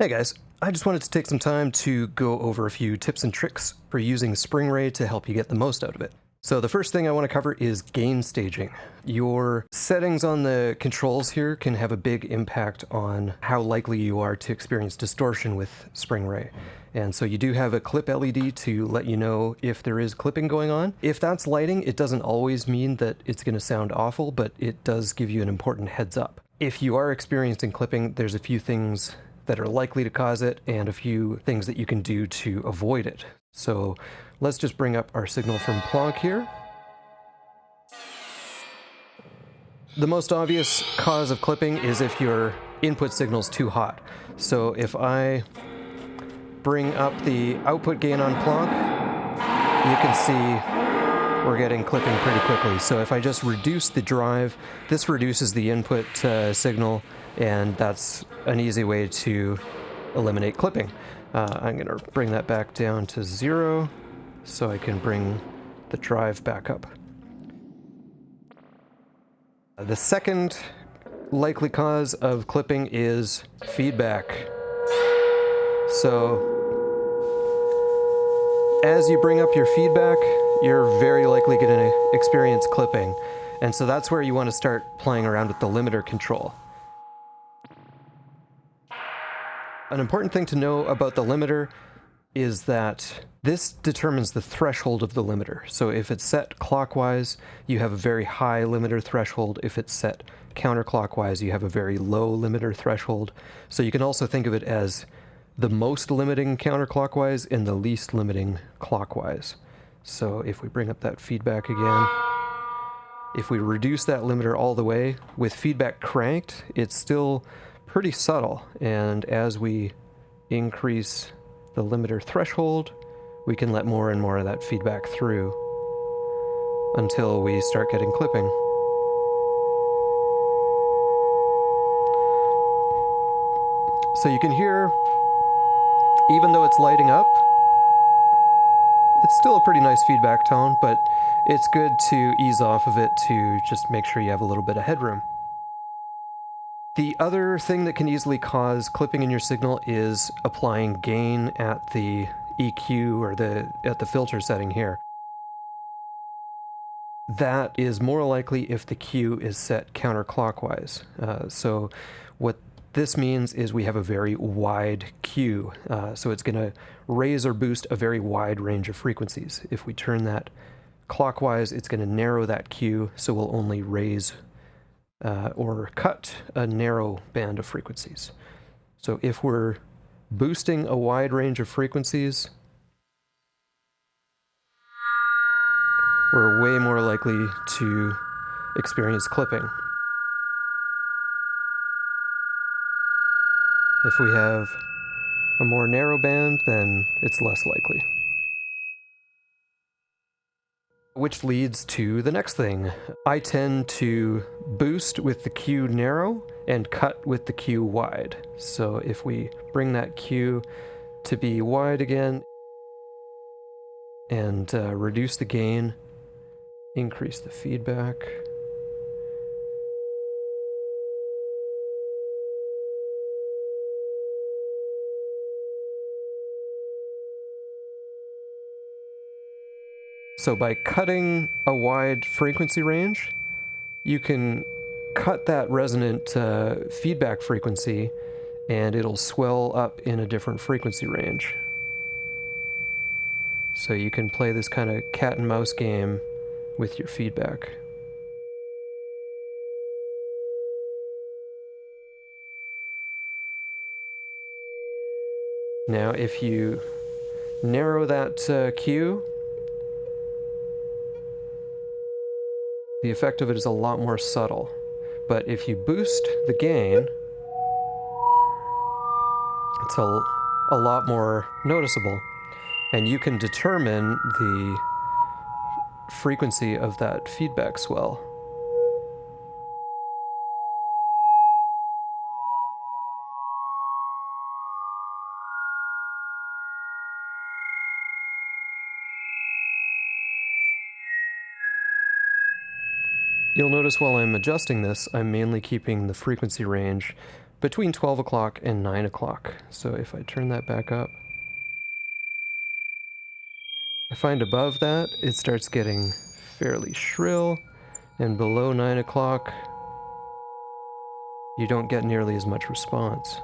Hey guys, I just wanted to take some time to go over a few tips and tricks for using Springray to help you get the most out of it. So the first thing I want to cover is gain staging. Your settings on the controls here can have a big impact on how likely you are to experience distortion with Springray. And so you do have a clip LED to let you know if there is clipping going on. If that's lighting, it doesn't always mean that it's going to sound awful, but it does give you an important heads up. If you are experiencing clipping, there's a few things that are likely to cause it and a few things that you can do to avoid it. So let's just bring up our signal from Plonk here. The most obvious cause of clipping is if your input signal's too hot. So if I bring up the output gain on Plonk, you can see we're getting clipping pretty quickly. So if I just reduce the drive, this reduces the input signal, and that's an easy way to eliminate clipping. I'm going to bring that back down to 0 so I can bring the drive back up. The second likely cause of clipping is feedback. So as you bring up your feedback, you're very likely going to experience clipping. And so that's where you want to start playing around with the limiter control. An important thing to know about the limiter is that this determines the threshold of the limiter. So if it's set clockwise, you have a very high limiter threshold. If it's set counterclockwise, you have a very low limiter threshold. So you can also think of it as the most limiting counterclockwise and the least limiting clockwise. So if we bring up that feedback again, if we reduce that limiter all the way, with feedback cranked, it's still pretty subtle, and as we increase the limiter threshold, we can let more and more of that feedback through until we start getting clipping. So you can hear, even though it's lighting up, it's still a pretty nice feedback tone, but it's good to ease off of it to just make sure you have a little bit of headroom. The other thing that can easily cause clipping in your signal is applying gain at the EQ or at the filter setting here. That is more likely if the Q is set counterclockwise. So what this means is we have a very wide Q. So it's going to raise or boost a very wide range of frequencies. If we turn that clockwise, it's going to narrow that Q, so we'll only raise or cut a narrow band of frequencies. So if we're boosting a wide range of frequencies, we're way more likely to experience clipping. If we have a more narrow band, then it's less likely. Which leads to the next thing. I tend to boost with the Q narrow and cut with the Q wide. So if we bring that Q to be wide again and reduce the gain, increase the feedback. So by cutting a wide frequency range, you can cut that resonant feedback frequency and it'll swell up in a different frequency range. So you can play this kind of cat and mouse game with your feedback. Now if you narrow that Q, the effect of it is a lot more subtle. But if you boost the gain, it's a lot more noticeable. And you can determine the frequency of that feedback swell. You'll notice while I'm adjusting this, I'm mainly keeping the frequency range between 12 o'clock and 9 o'clock. So if I turn that back up, I find above that it starts getting fairly shrill, and below 9 o'clock you don't get nearly as much response.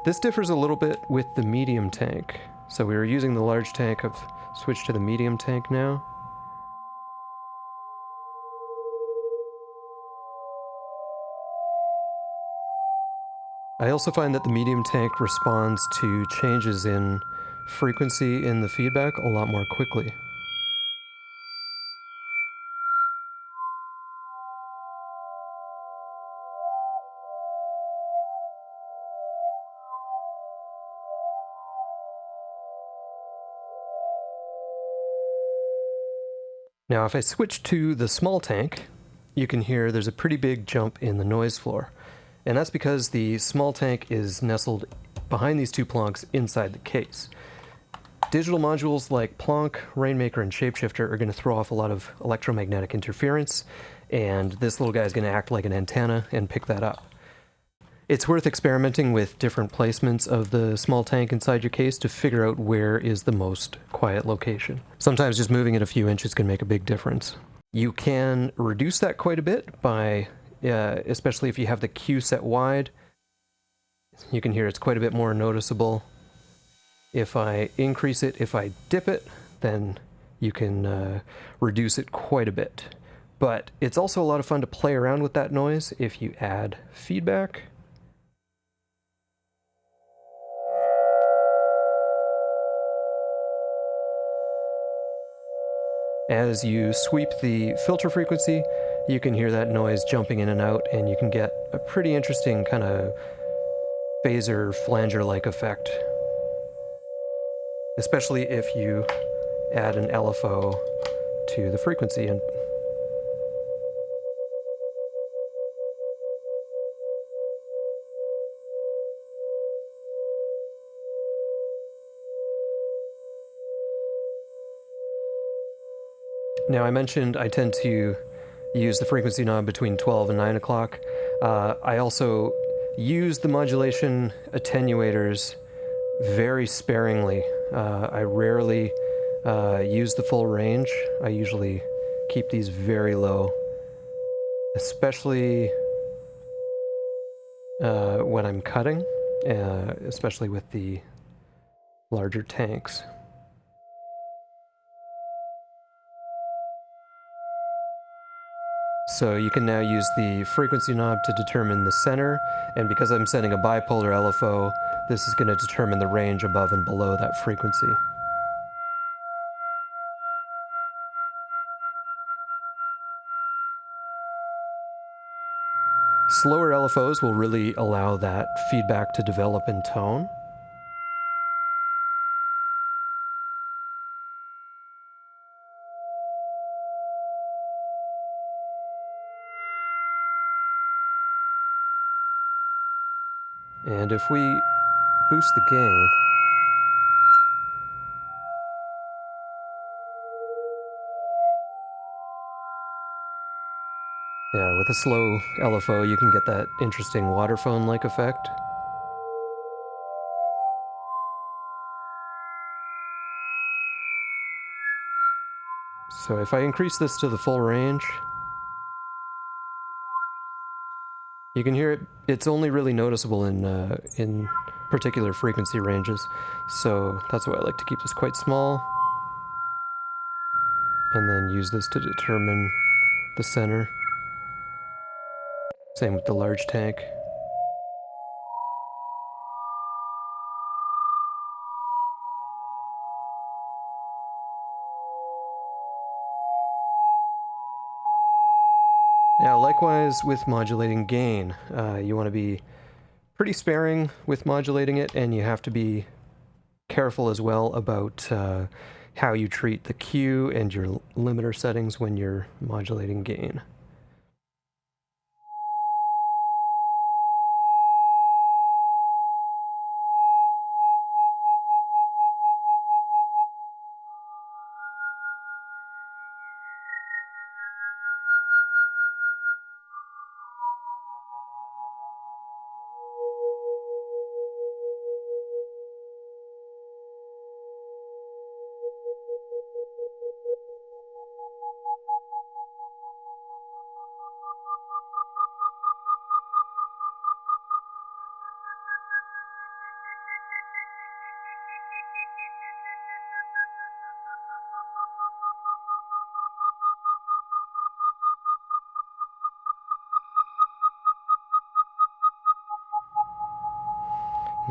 This differs a little bit with the medium tank. So we were using the large tank, I've switched to the medium tank now. I also find that the medium tank responds to changes in frequency in the feedback a lot more quickly. Now if I switch to the small tank, you can hear there's a pretty big jump in the noise floor. And that's because the small tank is nestled behind these two plonks inside the case. Digital modules like Plonk, Rainmaker, and Shapeshifter are going to throw off a lot of electromagnetic interference, and this little guy is going to act like an antenna and pick that up. It's worth experimenting with different placements of the small tank inside your case to figure out where is the most quiet location. Sometimes just moving it a few inches can make a big difference. You can reduce that quite a bit by especially if you have the Q set wide. You can hear it's quite a bit more noticeable. If I increase it, if I dip it, then you can reduce it quite a bit. But it's also a lot of fun to play around with that noise if you add feedback. As you sweep the filter frequency, you can hear that noise jumping in and out, and you can get a pretty interesting kind of phaser, flanger-like effect. Especially if you add an LFO to the frequency. And now I mentioned I tend to use the frequency knob between 12 and 9 o'clock. I also use the modulation attenuators very sparingly. I rarely use the full range. I usually keep these very low, especially when I'm cutting, especially with the larger tanks. So you can now use the frequency knob to determine the center, and because I'm setting a bipolar LFO, this is going to determine the range above and below that frequency. Slower LFOs will really allow that feedback to develop in tone. And if we boost the gain, yeah, with a slow LFO you can get that interesting waterphone-like effect. So if I increase this to the full range, you can hear it. It's only really noticeable in particular frequency ranges, so that's why I like to keep this quite small, and then use this to determine the center. Same with the large tank. Now, likewise with modulating gain, you want to be pretty sparing with modulating it, and you have to be careful as well about how you treat the Q and your limiter settings when you're modulating gain.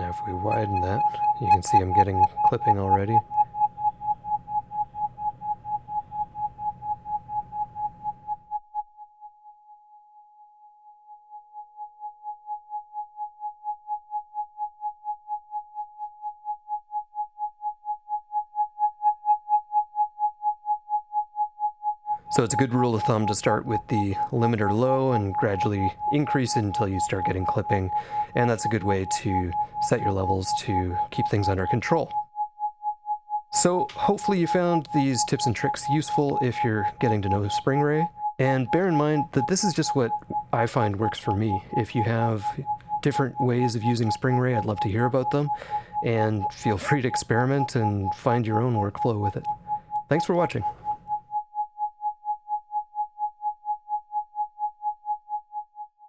Now if we widen that, you can see I'm getting clipping already. So it's a good rule of thumb to start with the limiter low and gradually increase it until you start getting clipping, and that's a good way to set your levels to keep things under control. So hopefully you found these tips and tricks useful if you're getting to know Springray, and bear in mind that this is just what I find works for me. If you have different ways of using Springray, I'd love to hear about them, and feel free to experiment and find your own workflow with it. Thanks for watching.